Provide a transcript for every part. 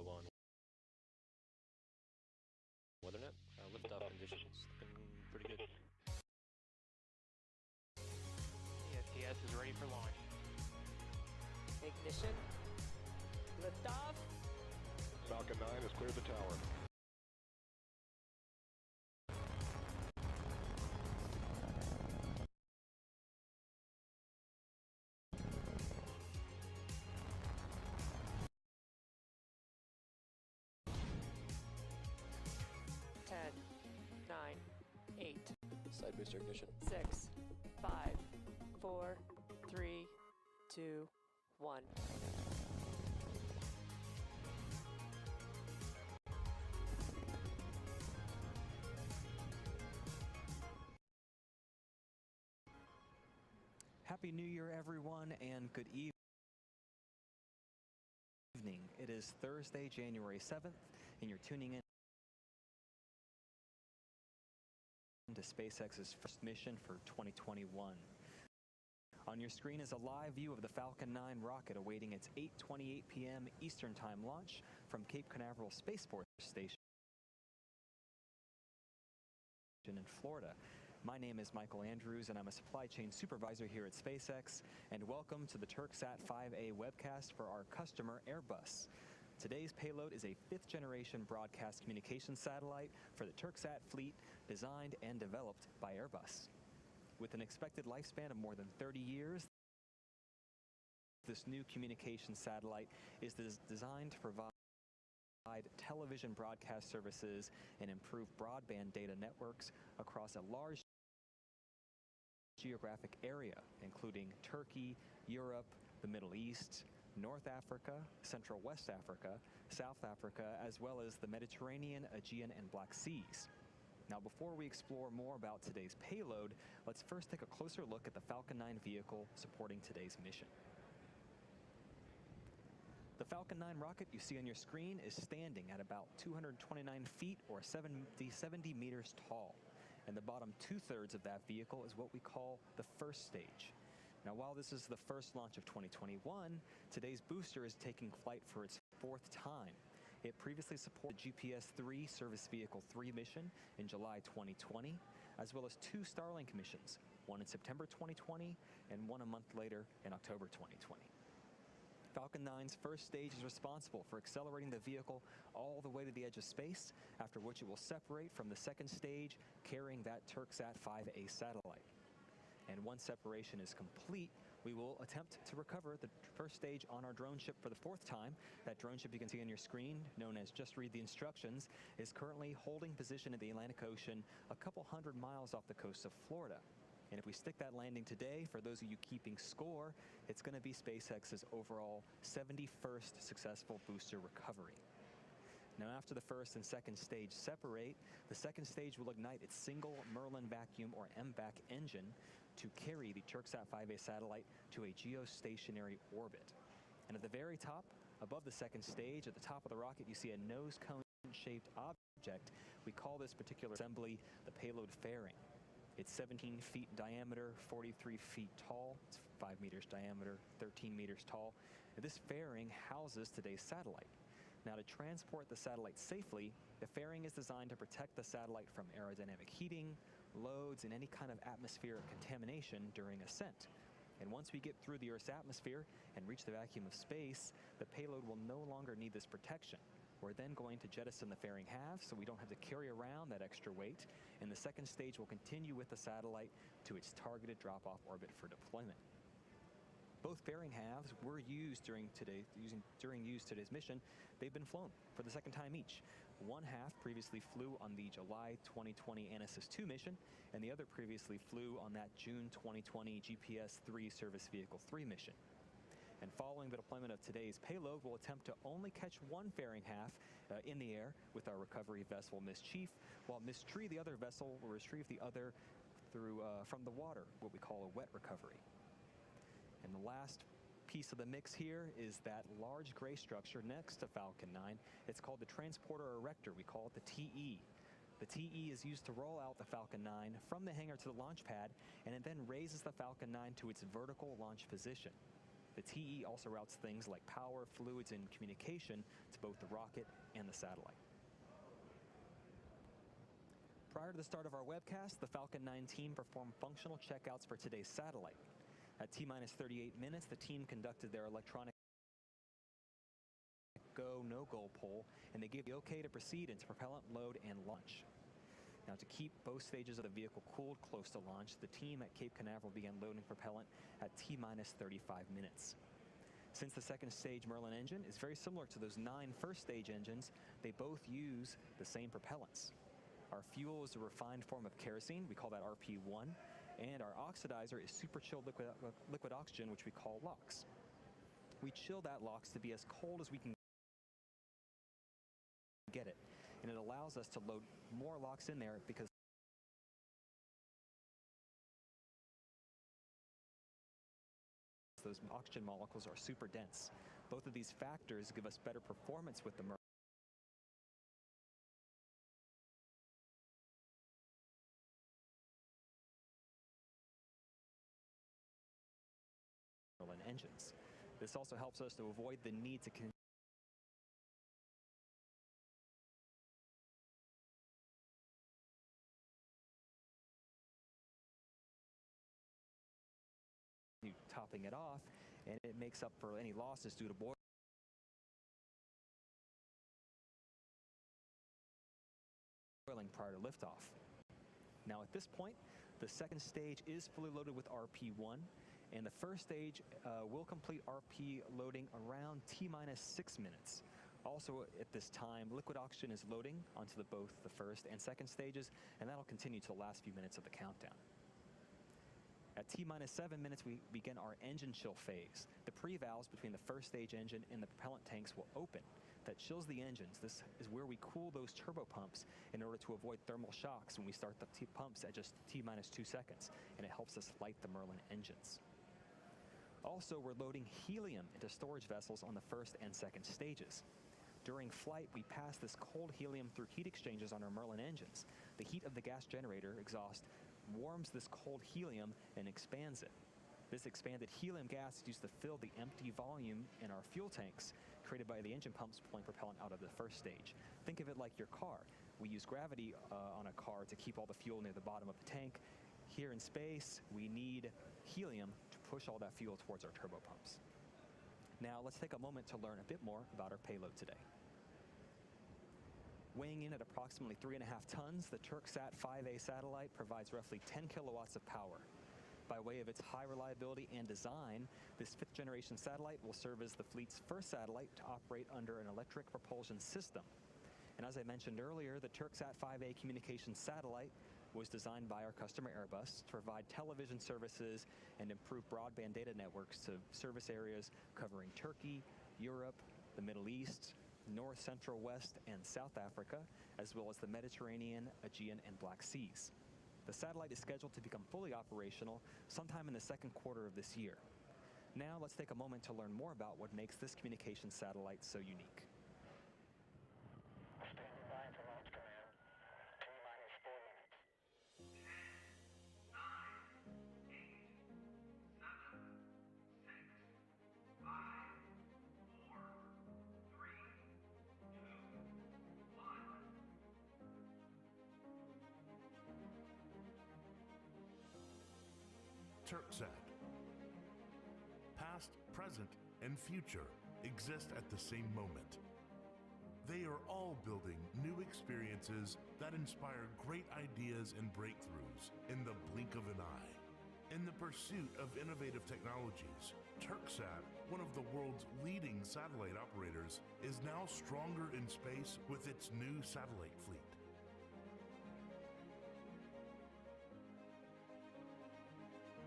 on WeatherNet. Liftoff conditions looking pretty good. ESTS is ready for launch. Ignition. Liftoff. Falcon 9 has cleared the tower. Side booster ignition. 6, 5, 4, 3, 2, 1. Happy New Year, everyone, and good evening. It is Thursday, January 7th, and you're tuning in to SpaceX's first mission for 2021. On your screen is a live view of the Falcon 9 rocket awaiting its 8:28 p.m. Eastern Time launch from Cape Canaveral Spaceport Station in Florida. My name is Michael Andrews, and I'm a supply chain supervisor here at SpaceX, and welcome to the Turksat 5A webcast for our customer Airbus. Today's payload is a fifth-generation broadcast communications satellite for the Turksat fleet, designed and developed by Airbus. With an expected lifespan of more than 30 years, this new communications satellite is designed to provide television broadcast services and improve broadband data networks across a large geographic area, including Turkey, Europe, the Middle East, North Africa, Central West Africa, South Africa, as well as the Mediterranean, Aegean, and Black Seas. Now, before we explore more about today's payload, let's first take a closer look at the Falcon 9 vehicle supporting today's mission. The Falcon 9 rocket you see on your screen is standing at about 229 feet or 70 meters tall. And the bottom two-thirds of that vehicle is what we call the first stage. Now, while this is the first launch of 2021, today's booster is taking flight for its fourth time. It previously supported GPS-III Service Vehicle 3 mission in July 2020, as well as 2 Starlink missions, one in September 2020 and one a month later in October 2020. Falcon 9's first stage is responsible for accelerating the vehicle all the way to the edge of space, after which it will separate from the second stage, carrying that Turksat 5A satellite. And once separation is complete, we will attempt to recover the first stage on our drone ship for the fourth time. That drone ship you can see on your screen, known as Just Read the Instructions, is currently holding position in the Atlantic Ocean a couple hundred miles off the coast of Florida. And if we stick that landing today, for those of you keeping score, it's going to be SpaceX's overall 71st successful booster recovery. Now, after the first and second stage separate, the second stage will ignite its single Merlin vacuum or MVAC engine to carry the Turksat 5A satellite to a geostationary orbit. And at the very top, above the second stage, at the top of the rocket, you see a nose cone-shaped object. We call this particular assembly the payload fairing. It's 17 feet in diameter, 43 feet tall, it's 5 meters diameter, 13 meters tall. And this fairing houses today's satellite. Now, to transport the satellite safely, the fairing is designed to protect the satellite from aerodynamic heating, loads, and any kind of atmospheric contamination during ascent. And once we get through the Earth's atmosphere and reach the vacuum of space, the payload will no longer need this protection. We're then going to jettison the fairing halves so we don't have to carry around that extra weight, and the second stage will continue with the satellite to its targeted drop-off orbit for deployment. Both fairing halves were used during today's mission. They've been flown for the second time each. One half previously flew on the July 2020 ANASIS-II mission, and the other previously flew on that June 2020 GPS-III Service Vehicle 3 mission. And following the deployment of today's payload, we'll attempt to only catch one fairing half in the air with our recovery vessel, Miss Chief, while Miss Tree, the other vessel, will retrieve the other from the water, what we call a wet recovery. And the last piece of the mix here is that large gray structure next to Falcon 9. It's called the Transporter Erector. We call it the TE. The TE is used to roll out the Falcon 9 from the hangar to the launch pad, and it then raises the Falcon 9 to its vertical launch position. The TE also routes things like power, fluids, and communication to both the rocket and the satellite. Prior to the start of our webcast, the Falcon 9 team performed functional checkouts for today's satellite. At T-minus 38 minutes, the team conducted their electronic go, no-go poll, and they gave the okay to proceed into propellant load and launch. Now, to keep both stages of the vehicle cooled close to launch, the team at Cape Canaveral began loading propellant at T-minus 35 minutes. Since the second stage Merlin engine is very similar to those 9 first stage engines, they both use the same propellants. Our fuel is a refined form of kerosene, we call that RP1, and our oxidizer is super chilled liquid oxygen, which we call LOX. We chill that LOX to be as cold as we can get it, and it allows us to load more LOX in there because those oxygen molecules are super dense. Both of these factors give us better performance with the Merlin. Engines. This also helps us to avoid the need to continue topping it off, and it makes up for any losses due to boiling prior to liftoff. Now at this point, the second stage is fully loaded with RP1, and the first stage will complete RP loading around T-minus 6 minutes. Also at this time, liquid oxygen is loading onto both the first and second stages, and that'll continue to the last few minutes of the countdown. At T-minus 7 minutes, we begin our engine chill phase. The pre-valves between the first stage engine and the propellant tanks will open. That chills the engines. This is where we cool those turbo pumps in order to avoid thermal shocks when we start the pumps at just T-minus 2 seconds, and it helps us light the Merlin engines. Also, we're loading helium into storage vessels on the first and second stages. During flight, we pass this cold helium through heat exchangers on our Merlin engines. The heat of the gas generator exhaust warms this cold helium and expands it. This expanded helium gas is used to fill the empty volume in our fuel tanks created by the engine pumps pulling propellant out of the first stage. Think of it like your car. We use gravity on a car to keep all the fuel near the bottom of the tank. Here in space, we need helium to push all that fuel towards our turbo pumps. Now, let's take a moment to learn a bit more about our payload today. Weighing in at approximately 3.5 tons, the Turksat 5A satellite provides roughly 10 kilowatts of power. By way of its high reliability and design, this 5th generation satellite will serve as the fleet's first satellite to operate under an electric propulsion system. And as I mentioned earlier, the Turksat 5A communications satellite was designed by our customer Airbus to provide television services and improve broadband data networks to service areas covering Turkey, Europe, the Middle East, North, Central, West, and South Africa, as well as the Mediterranean, Aegean, and Black Seas. The satellite is scheduled to become fully operational sometime in the second quarter of this year. Now let's take a moment to learn more about what makes this communications satellite so unique. Standing by for launch command. T-minus 4 minutes. 9, 8, 7, 6, 5, 4, 3, 2, 1. Turksat. Past, present, and future exist at the same moment. They are all building new experiences that inspire great ideas and breakthroughs in the blink of an eye. In the pursuit of innovative technologies, Turksat, one of the world's leading satellite operators, is now stronger in space with its new satellite fleet.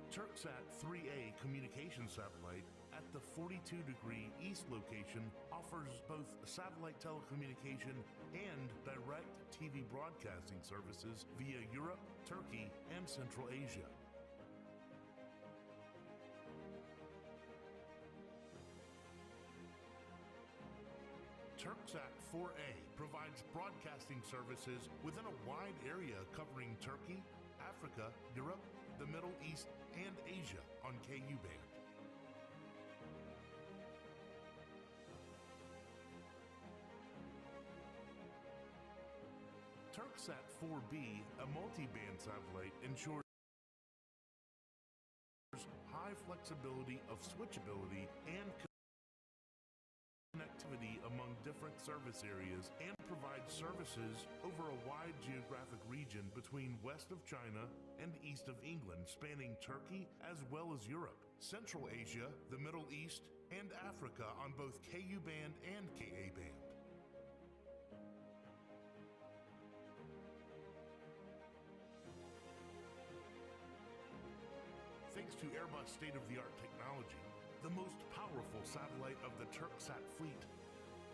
Turksat 3A communication satellite at the 42° east location offers both satellite telecommunication and direct TV broadcasting services via Europe, Turkey, and Central Asia. Turksat 4A provides broadcasting services within a wide area covering Turkey, Africa, Europe, the Middle East, and Asia on KU band. Turksat 4B, a multi-band satellite, ensures high flexibility of switchability and connectivity among different service areas and provides services over a wide geographic region between west of China and east of England, spanning Turkey as well as Europe, Central Asia, the Middle East, and Africa on both Ku band and Ka band. Thanks to Airbus state-of-the-art technology, the most powerful satellite of the Turksat fleet,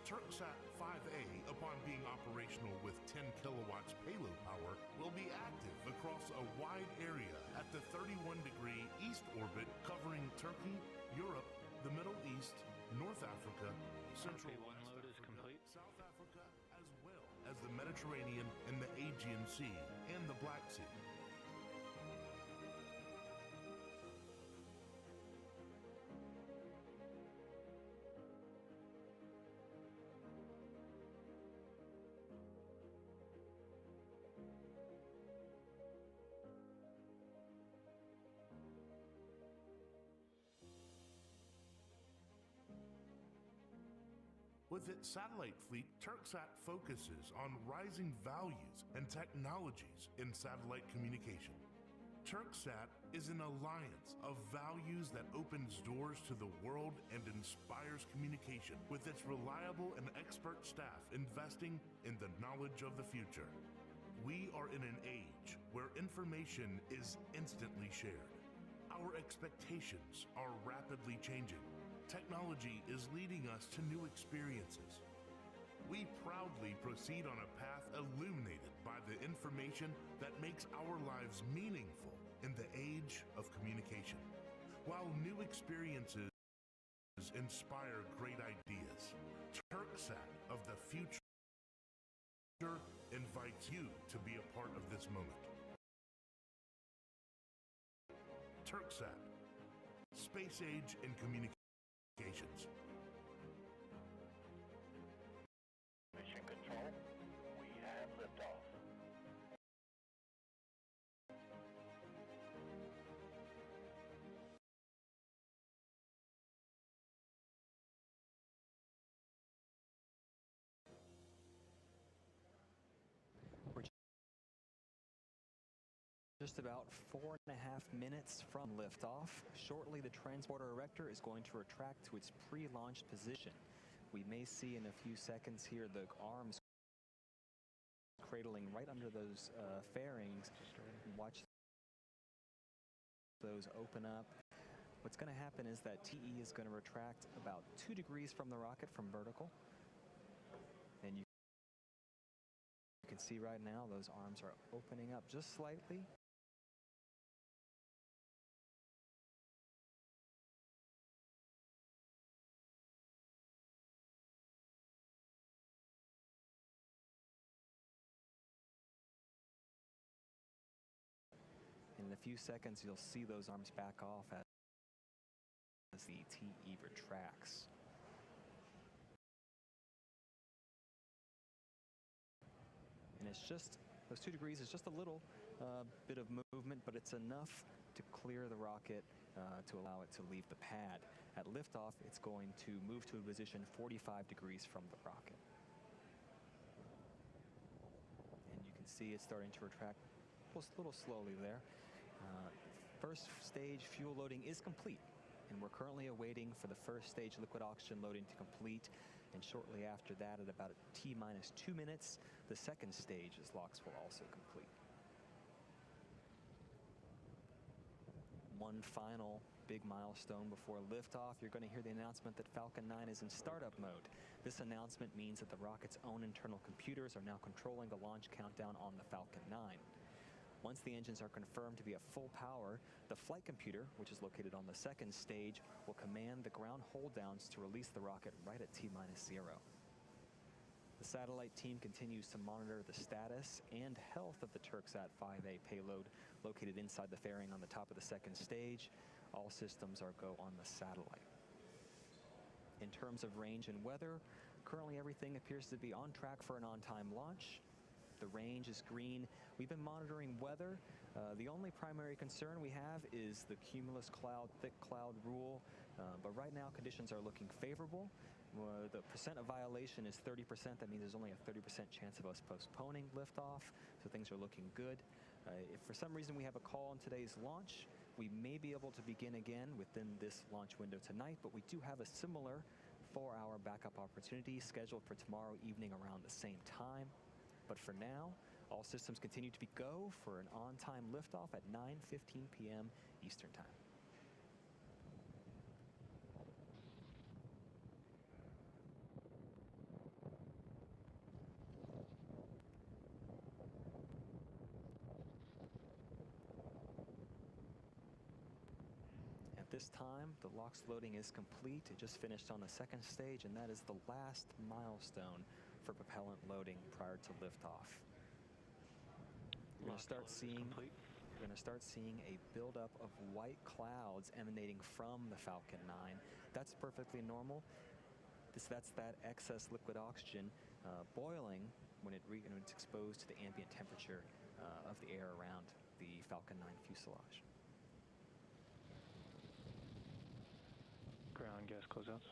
Turksat 5A, upon being operational with 10 kilowatts payload power, will be active across a wide area at the 31-degree east orbit covering Turkey, Europe, the Middle East, North Africa, Central One West load is Africa, complete. South Africa, as well as the Mediterranean and the Aegean Sea and the Black Sea. With its satellite fleet, Turksat focuses on rising values and technologies in satellite communication. Turksat is an alliance of values that opens doors to the world and inspires communication with its reliable and expert staff investing in the knowledge of the future. We are in an age where information is instantly shared. Our expectations are rapidly changing. Technology is leading us to new experiences. We proudly proceed on a path illuminated by the information that makes our lives meaningful in the age of communication. While new experiences inspire great ideas, Turksat of the future invites you to be a part of this moment. Turksat, space age in communication. Mission Control, we have liftoff. We're just about 4.5 minutes from liftoff. Shortly, the transporter erector is going to retract to its pre-launch position. We may see in a few seconds here the arms cradling right under those fairings. Watch those open up. What's going to happen is that TE is going to retract about 2 degrees from the rocket from vertical. And you can see right now those arms are opening up just slightly. In a few seconds, you'll see those arms back off as the TE retracts. And it's just, those 2 degrees is just a little bit of movement, but it's enough to clear the rocket to allow it to leave the pad. At liftoff, it's going to move to a position 45 degrees from the rocket. And you can see it's starting to retract a little slowly there. First stage fuel loading is complete, and we're currently awaiting for the first stage liquid oxygen loading to complete. And shortly after that, at about T-minus 2 minutes, the second stage's locks will also complete. One final big milestone before liftoff. You're going to hear the announcement that Falcon 9 is in startup mode. This announcement means that the rocket's own internal computers are now controlling the launch countdown on the Falcon 9. Once the engines are confirmed to be at full power, the flight computer, which is located on the second stage, will command the ground hold downs to release the rocket right at T-minus 0. The satellite team continues to monitor the status and health of the Turksat 5A payload located inside the fairing on the top of the second stage. All systems are go on the satellite. In terms of range and weather, currently everything appears to be on track for an on-time launch. The range is green. We've been monitoring weather. The only primary concern we have is the cumulus cloud, thick cloud rule. But right now, conditions are looking favorable. The percent of violation is 30%. That means there's only a 30% chance of us postponing liftoff. So things are looking good. If for some reason we have a call on today's launch, we may be able to begin again within this launch window tonight, but we do have a similar 4-hour backup opportunity scheduled for tomorrow evening around the same time. But for now, all systems continue to be go for an on-time liftoff at 9:15 p.m. Eastern Time. At this time, the LOX loading is complete. It just finished on the second stage, and that is the last milestone for propellant loading prior to liftoff. You're going to start seeing a buildup of white clouds emanating from the Falcon 9. That's perfectly normal. That's that excess liquid oxygen boiling when it's exposed to the ambient temperature of the air around the Falcon 9 fuselage. Ground gas closeouts.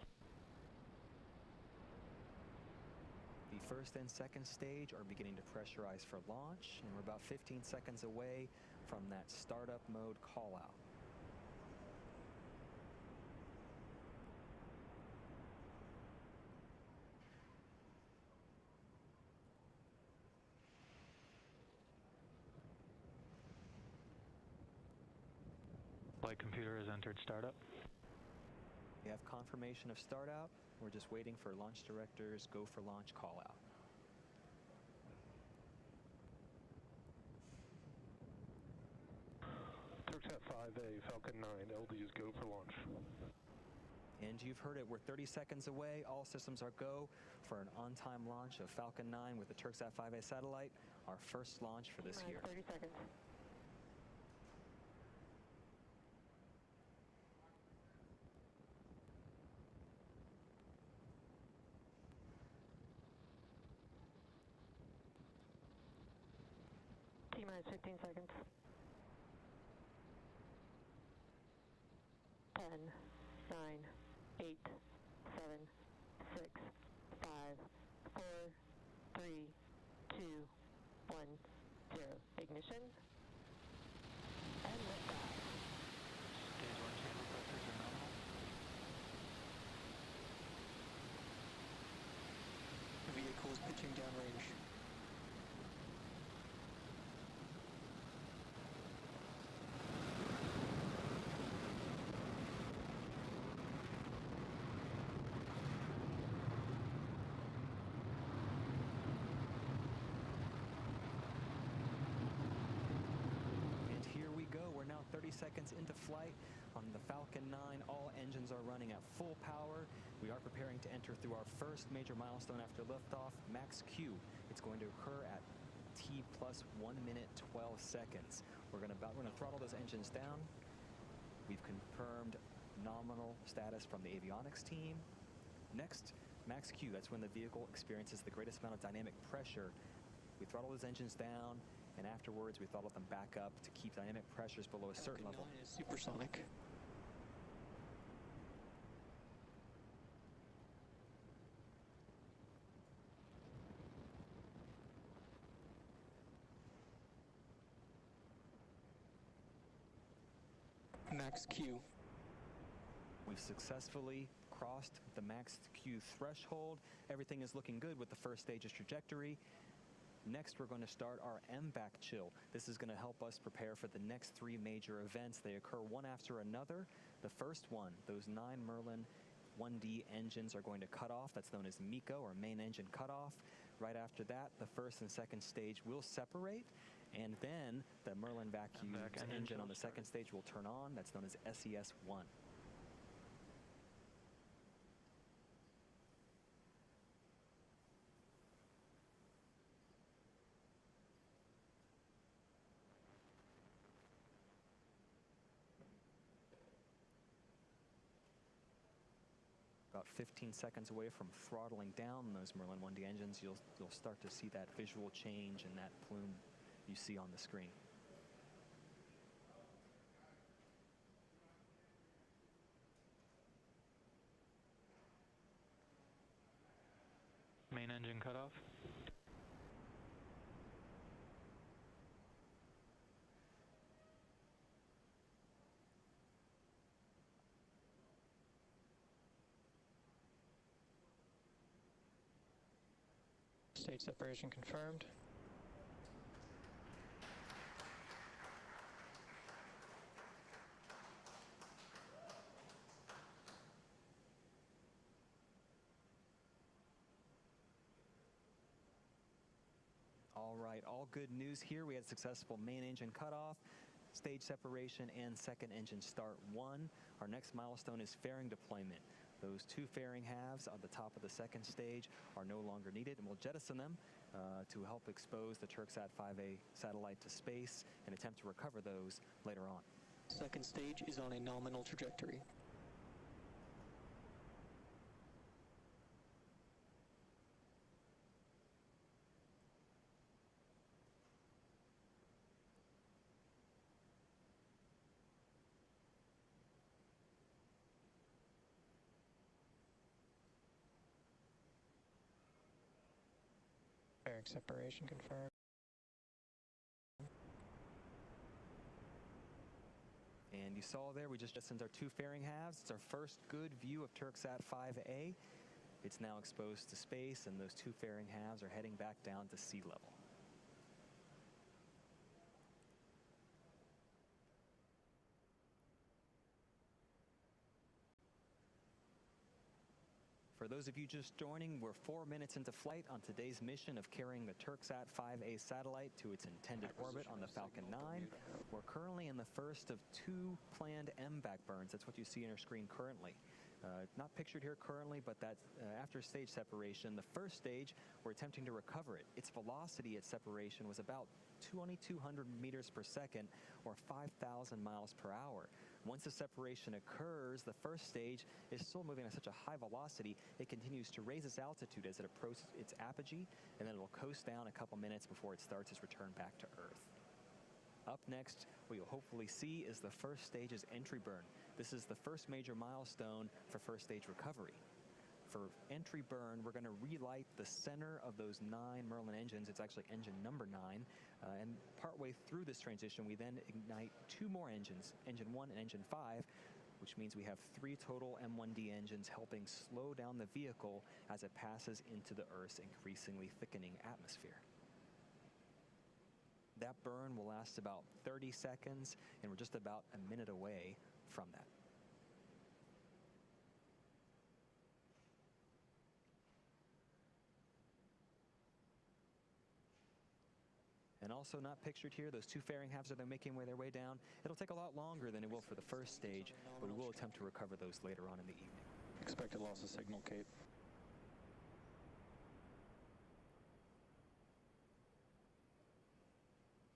The first and second stage are beginning to pressurize for launch, and we're about 15 seconds away from that startup mode call-out. Flight computer has entered startup. We have confirmation of startup. We're just waiting for launch director's go for launch call out. Turksat 5A, Falcon 9, LD's go for launch. And you've heard it, we're 30 seconds away. All systems are go for an on-time launch of Falcon 9 with the Turksat 5A satellite, our first launch for this year. 30 seconds. T-minus 15 seconds. 10, 9, 8, 7, 6, 5, 4, 3, 2, 1, 0. Ignition. And liftoff. Stage 1 chamber pressures are nominal. The vehicle is pitching downrange. And here we go. We're now 30 seconds into flight on the Falcon 9. All engines are running at full power. We are preparing to enter through our first major milestone after liftoff, max Q. It's going to occur at T plus 1 minute 12 seconds. We're going to throttle those engines down. We've confirmed nominal status from the avionics team. Next, max Q. That's when the vehicle experiences the greatest amount of dynamic pressure. We throttle those engines down, and afterwards we throttle them back up to keep dynamic pressures below a certain level. Falcon 9 is supersonic. Max Q. We've successfully crossed the max Q threshold. Everything is looking good with the first stage's trajectory. Next, we're going to start our MVAC chill. This is going to help us prepare for the next 3 major events. They occur one after another. The first one, those 9 Merlin 1D engines are going to cut off. That's known as MECO, or main engine cutoff. Right after that, the first and second stage will separate, and then the Merlin vacuum engine on the second stage will turn on. That's known as SES-1. about 15 seconds away from throttling down those Merlin 1D engines, you'll start to see that visual change in that plume you see on the screen. Main engine cutoff. Stage separation confirmed. All right, all good news here. We had successful main engine cutoff, stage separation, and second engine start 1. Our next milestone is fairing deployment. Those 2 fairing halves on the top of the second stage are no longer needed, and we'll jettison them to help expose the Turksat 5A satellite to space and attempt to recover those later on. Second stage is on a nominal trajectory. Fairing separation confirmed. And you saw there, we just jettisoned our 2 fairing halves. It's our first good view of Turksat 5A. It's now exposed to space, and those 2 fairing halves are heading back down to sea level. For those of you just joining, we're 4 minutes into flight on today's mission of carrying the Turksat 5A satellite to its intended orbit on the Falcon 9. We're currently in the first of 2 planned MVAC burns. That's what you see on your screen currently. Not pictured here currently, but that's after stage separation. The first stage, we're attempting to recover it. Its velocity at separation was about 2,200 meters per second, or 5,000 miles per hour. Once the separation occurs, the first stage is still moving at such a high velocity, it continues to raise its altitude as it approaches its apogee, and then it will coast down a couple minutes before it starts its return back to Earth. Up next, what you'll hopefully see is the first stage's entry burn. This is the first major milestone for first stage recovery. For entry burn, we're going to relight the center of those 9 Merlin engines. It's actually engine number 9. And partway through this transition, we then ignite 2 more engines, engine 1 and engine 5, which means we have 3 total M1D engines helping slow down the vehicle as it passes into the Earth's increasingly thickening atmosphere. That burn will last about 30 seconds, and we're just about a minute away from that. And also not pictured here, those 2 fairing halves are making their way down. It'll take a lot longer than it will for the first stage, but we will attempt to recover those later on in the evening. Expected loss of signal, Cape.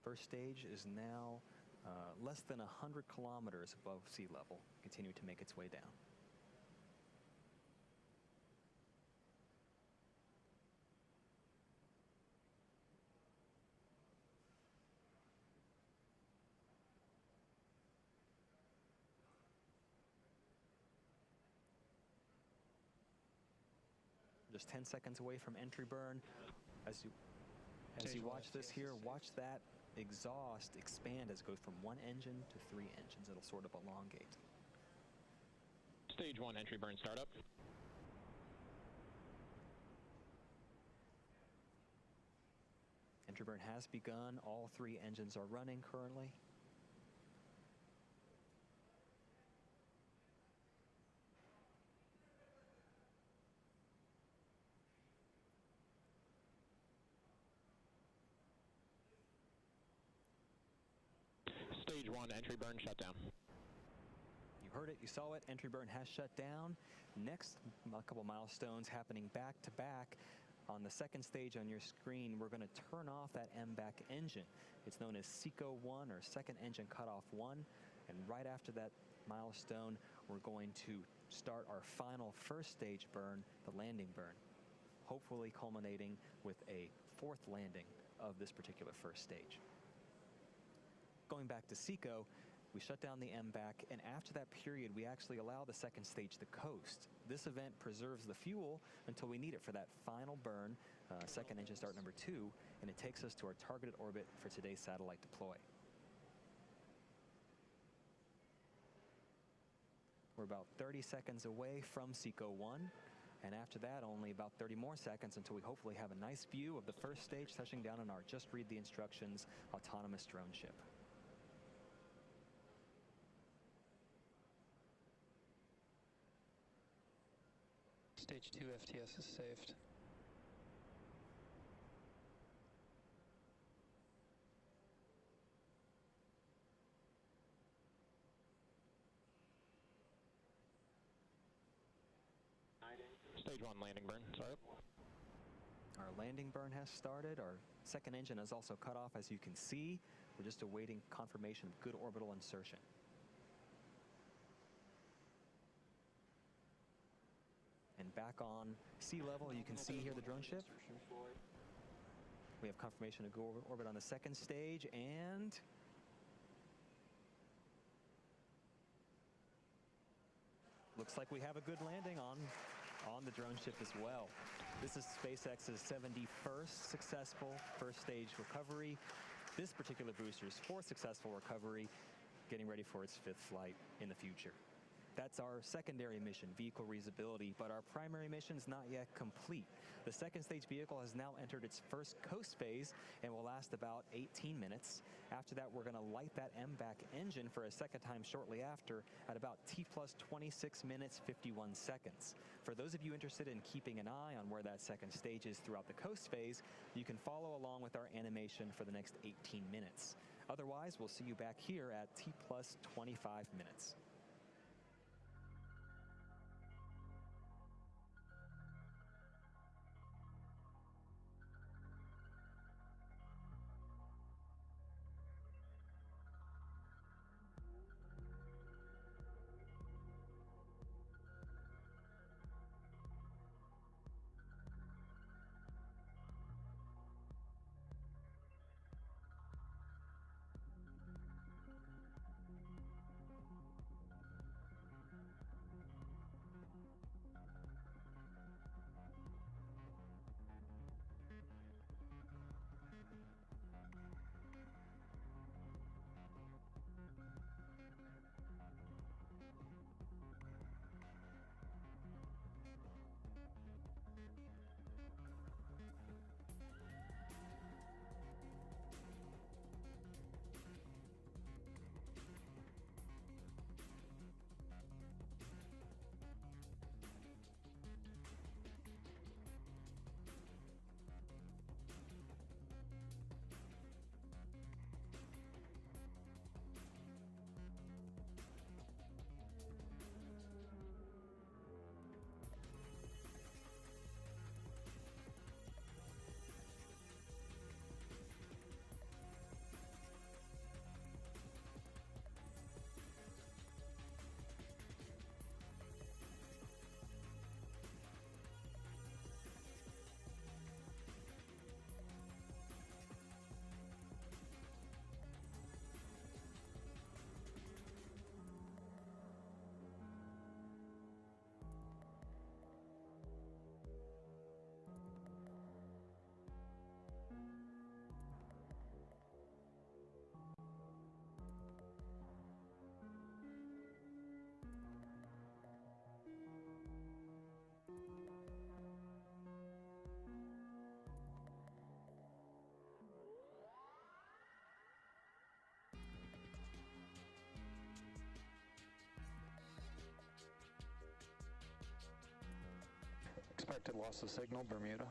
First stage is now less than 100 kilometers above sea level, continuing to make its way down. Just 10 seconds away from entry burn. As you watch this here, watch that exhaust expand as it goes from 1 engine to 3 engines. It'll sort of elongate. Stage 1 entry burn startup. Entry burn has begun. All 3 engines are running currently. Stage 1 entry burn shutdown. You heard it, you saw it. Entry burn has shut down. Next, a couple milestones happening back to back. On the second stage on your screen, we're going to turn off that MVAC engine. It's known as SECO 1, or second engine cutoff 1. And right after that milestone, we're going to start our final first stage burn, the landing burn, hopefully culminating with a fourth landing of this particular first stage. Going back to SECO, we shut down the MVAC, and after that period, we actually allow the second stage to coast. This event preserves the fuel until we need it for that final burn, second engine start number 2, and it takes us to our targeted orbit for today's satellite deploy. We're about 30 seconds away from SECO 1, and after that, only about 30 more seconds until we hopefully have a nice view of the first stage touching down on our just read the instructions autonomous drone ship. Stage 2 FTS is saved. Stage 1 landing burn, start. Our landing burn has started. Our second engine is also cut off, as you can see. We're just awaiting confirmation of good orbital insertion. And back on sea level, you can see here the drone ship. We have confirmation of good orbit on the second stage, and looks like we have a good landing on the drone ship as well. This is SpaceX's 71st successful first stage recovery. This particular booster's 4th successful recovery, getting ready for its 5th flight in the future. That's our secondary mission, vehicle reusability, but our primary mission is not yet complete. The second stage vehicle has now entered its first coast phase and will last about 18 minutes. After that, we're going to light that MVAC engine for a second time shortly after at about T plus 26 minutes, 51 seconds. For those of you interested in keeping an eye on where that second stage is throughout the coast phase, you can follow along with our animation for the next 18 minutes. Otherwise, we'll see you back here at T plus 25 minutes. Expected loss of signal, Bermuda.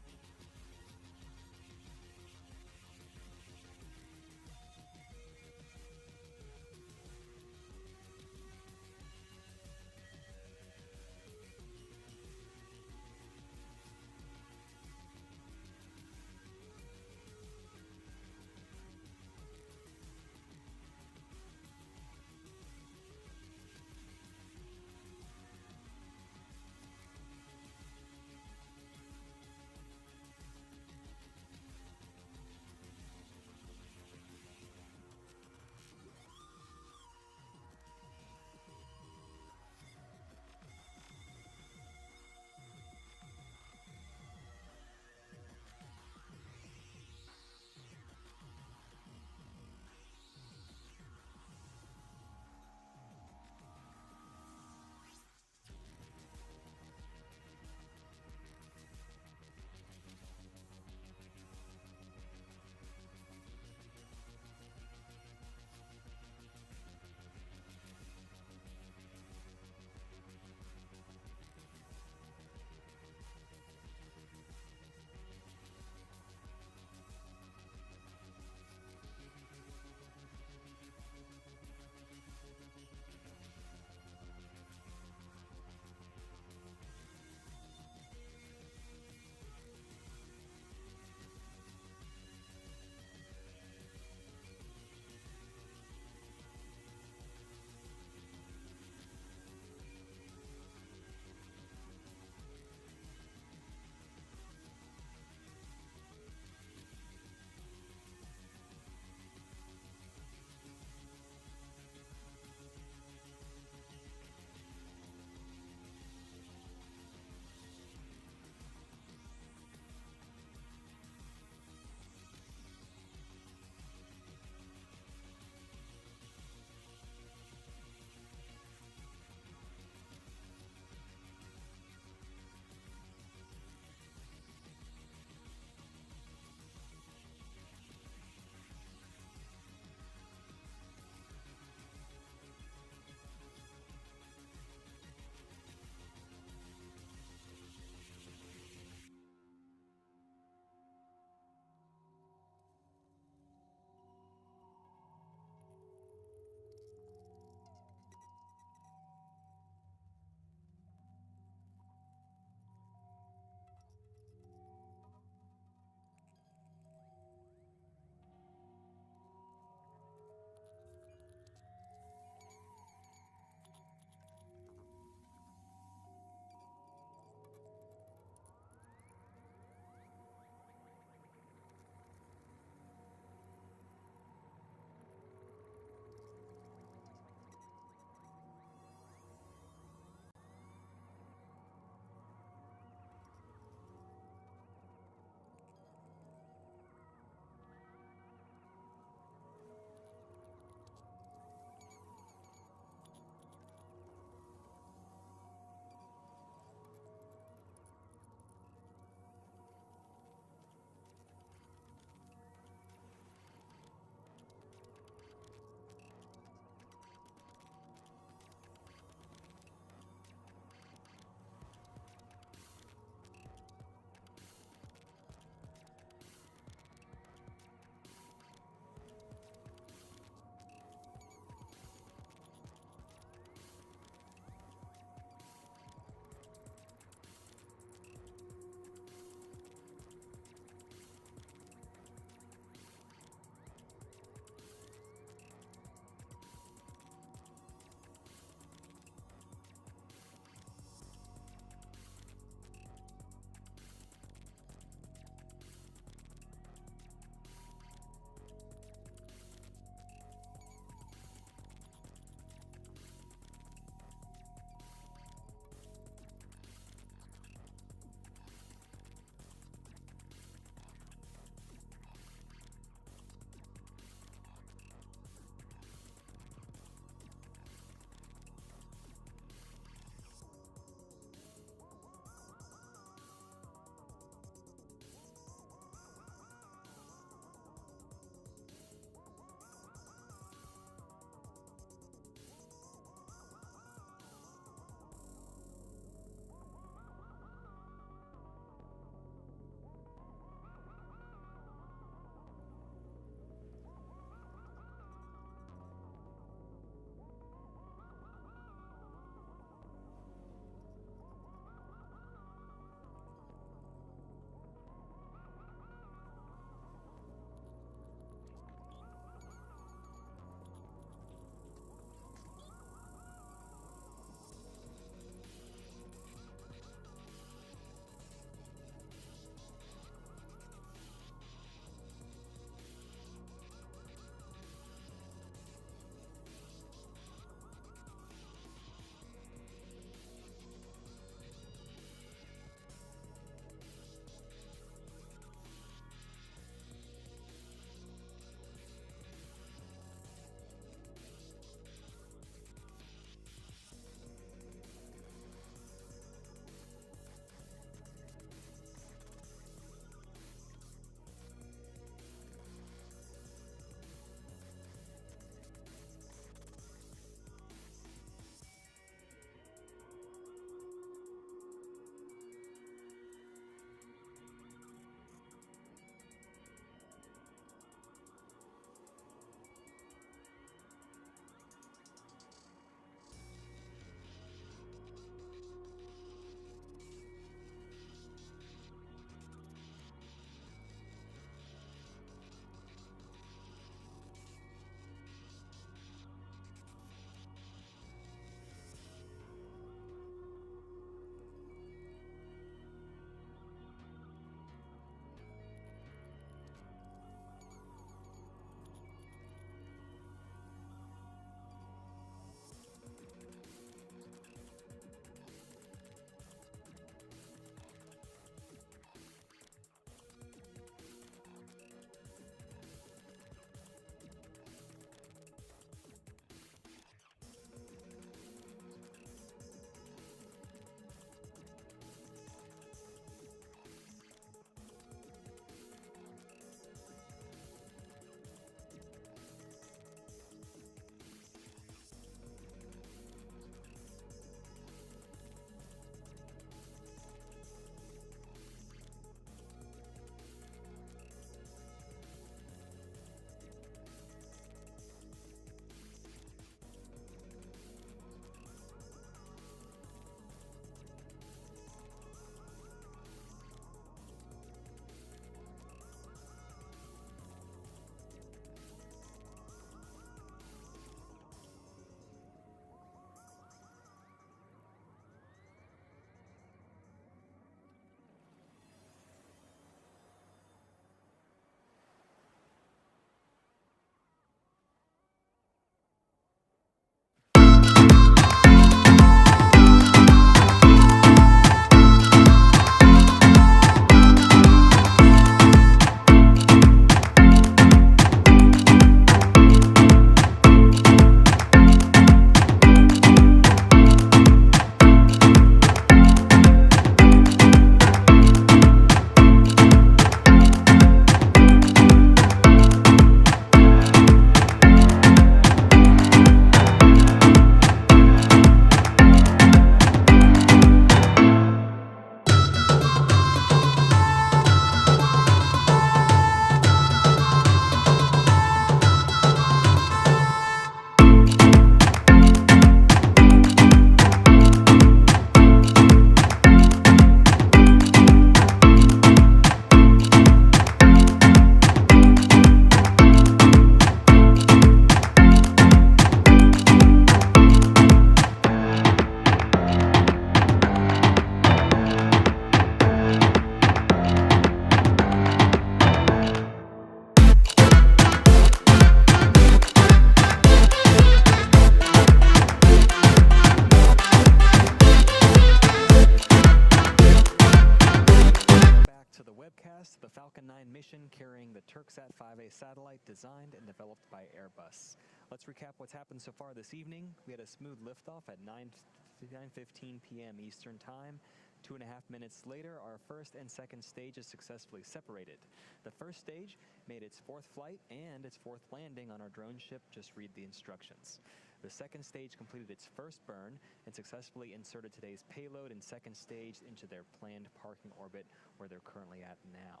webcast of the Falcon 9 mission carrying the Turksat 5A satellite designed and developed by Airbus. Let's recap what's happened so far this evening. We had a smooth liftoff at 9:15 p.m. Eastern Time. 2.5 minutes later, our first and second stages successfully separated. The first stage made its fourth flight and its fourth landing on our drone ship. Just read the instructions. The second stage completed its first burn and successfully inserted today's payload and second stage into their planned parking orbit where they're currently at now.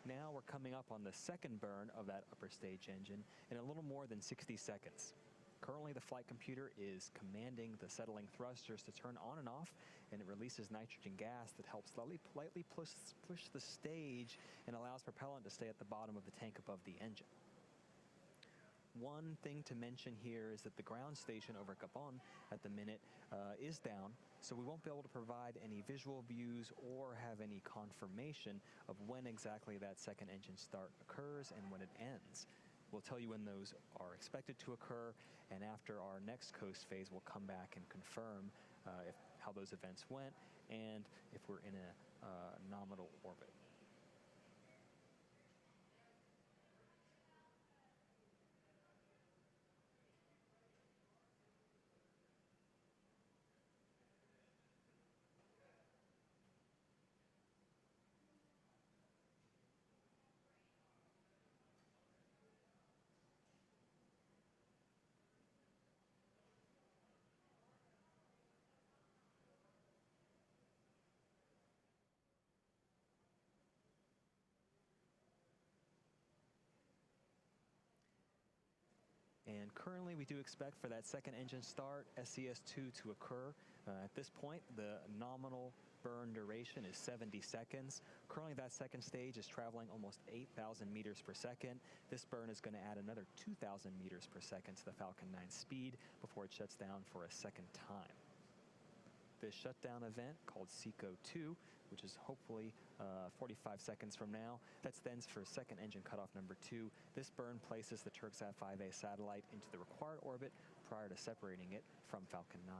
Now we're coming up on the second burn of that upper stage engine in a little more than 60 seconds. Currently, the flight computer is commanding the settling thrusters to turn on and off, and it releases nitrogen gas that helps lightly push the stage and allows propellant to stay at the bottom of the tank above the engine. One thing to mention here is that the ground station over Gabon at the minute is down, so we won't be able to provide any visual views or have any confirmation of when exactly that second engine start occurs and when it ends. We'll tell you when those are expected to occur, and after our next coast phase, we'll come back and confirm how those events went and if we're in a nominal orbit. And currently, we do expect for that second engine start, SES-II, to occur. At this point, the nominal burn duration is 70 seconds. Currently, that second stage is traveling almost 8,000 meters per second. This burn is going to add another 2,000 meters per second to the Falcon 9 speed before it shuts down for a second time. This shutdown event, called SECO-2, which is hopefully 45 seconds from now, that's then for second engine cutoff number 2. This burn places the Turksat 5A satellite into the required orbit prior to separating it from Falcon 9.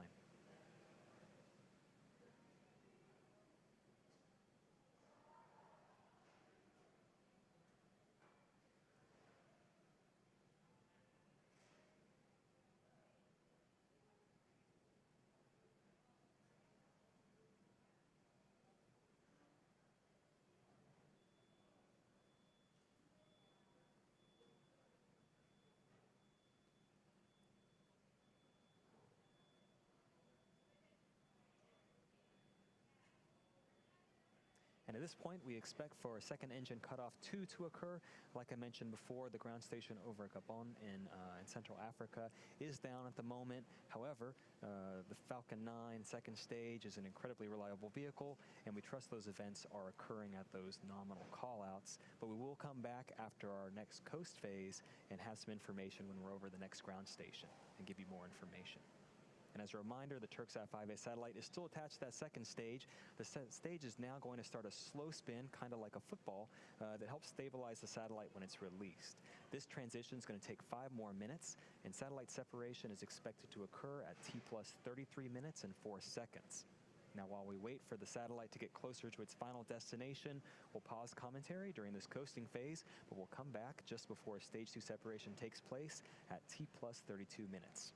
And at this point, we expect for second engine cutoff 2 to occur. Like I mentioned before, the ground station over Gabon in Central Africa is down at the moment. However, the Falcon 9 second stage is an incredibly reliable vehicle, and we trust those events are occurring at those nominal callouts. But we will come back after our next coast phase and have some information when we're over the next ground station and give you more information. And as a reminder, the Turksat 5A satellite is still attached to that second stage. The stage is now going to start a slow spin, kind of like a football, that helps stabilize the satellite when it's released. This transition is going to take 5 more minutes, and satellite separation is expected to occur at T+33 minutes and 4 seconds. Now, while we wait for the satellite to get closer to its final destination, we'll pause commentary during this coasting phase, but we'll come back just before Stage 2 separation takes place at T+32 minutes.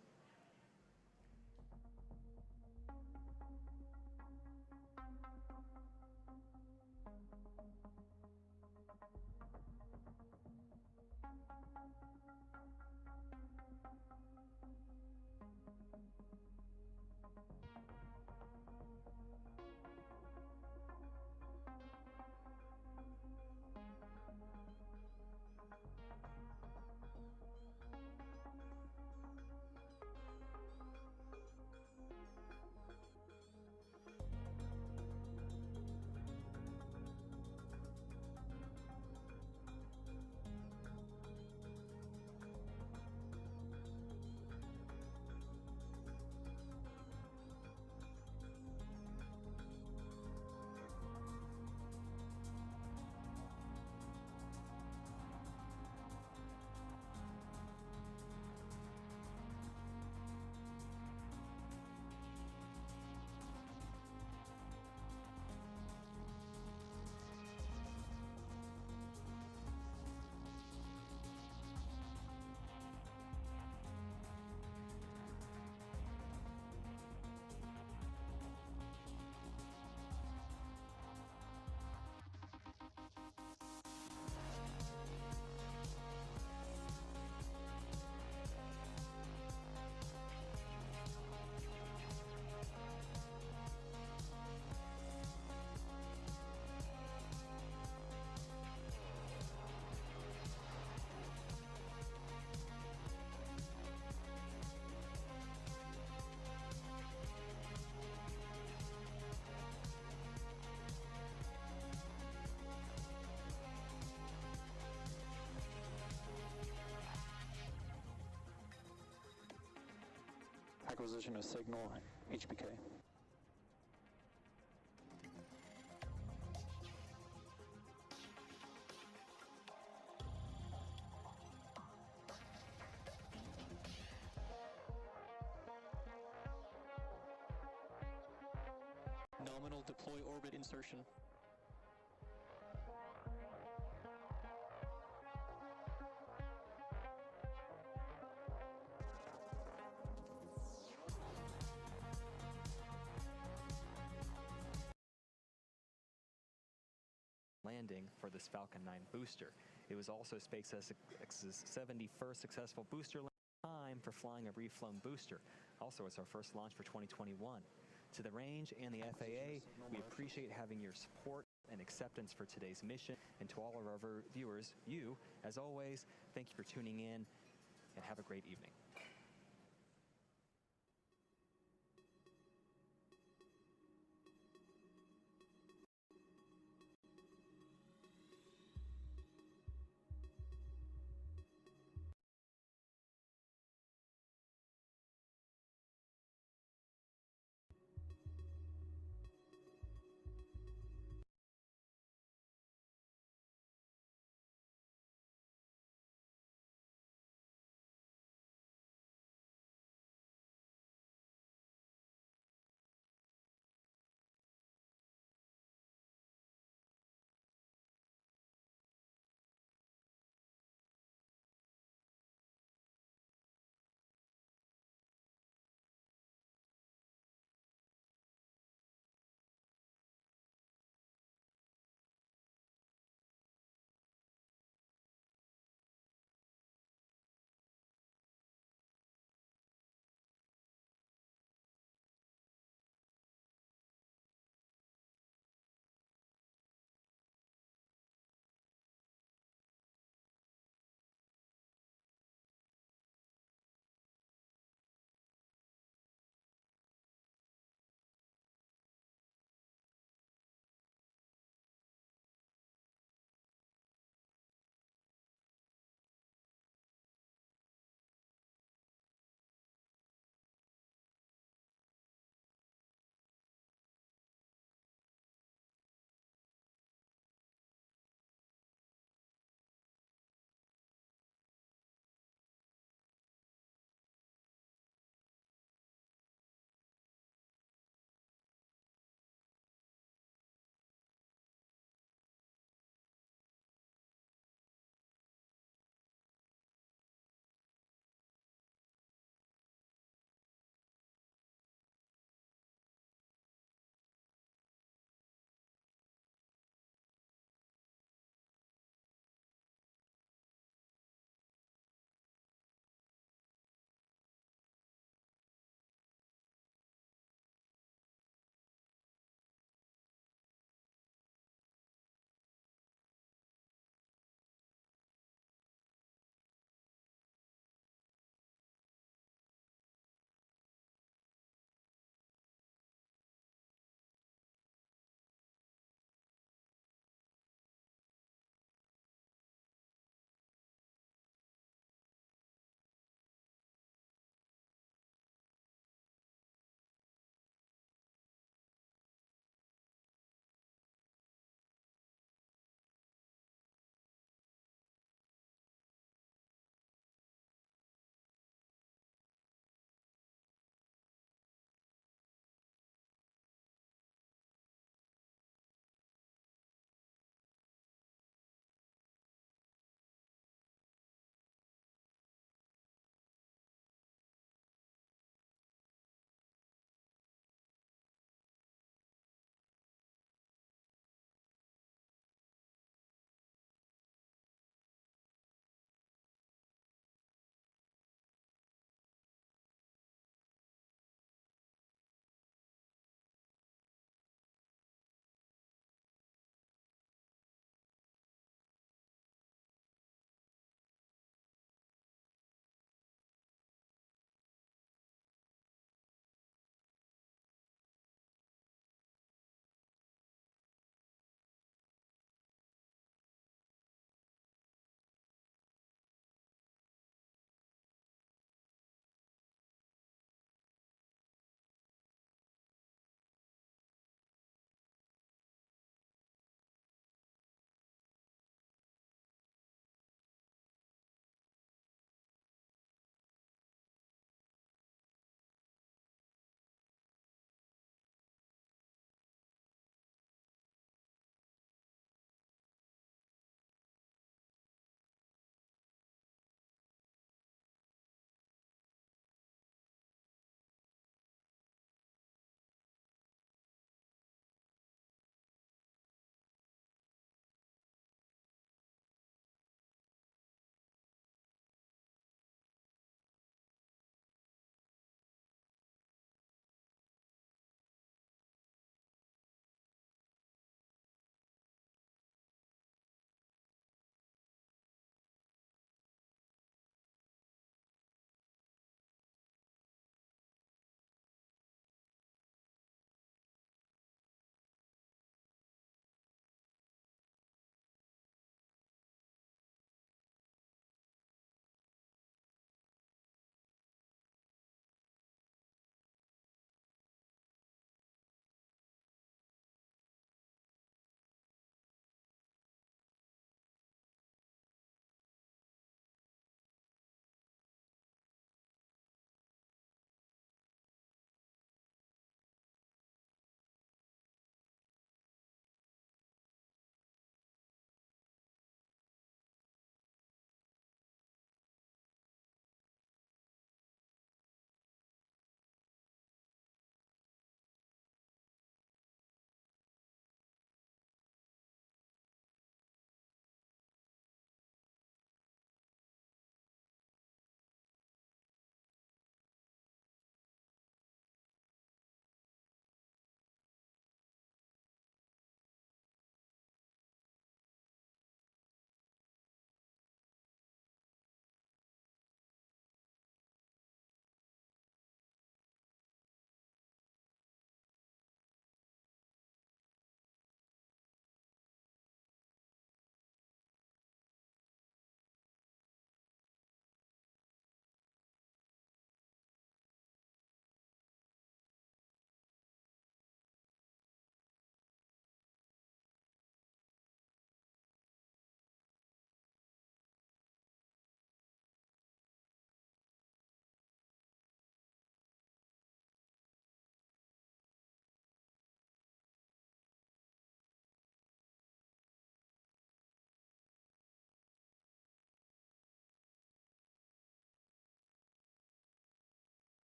Acquisition of signal, HBK. Nominal deploy orbit insertion. Landing for this Falcon 9 booster. It was also SpaceX's 71st successful booster time for flying a reflown booster. Also, it's our first launch for 2021. To the range and the FAA, we appreciate having your support and acceptance for today's mission. And to all of our viewers, you, as always, thank you for tuning in and have a great evening.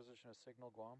acquisition of signal, Guam.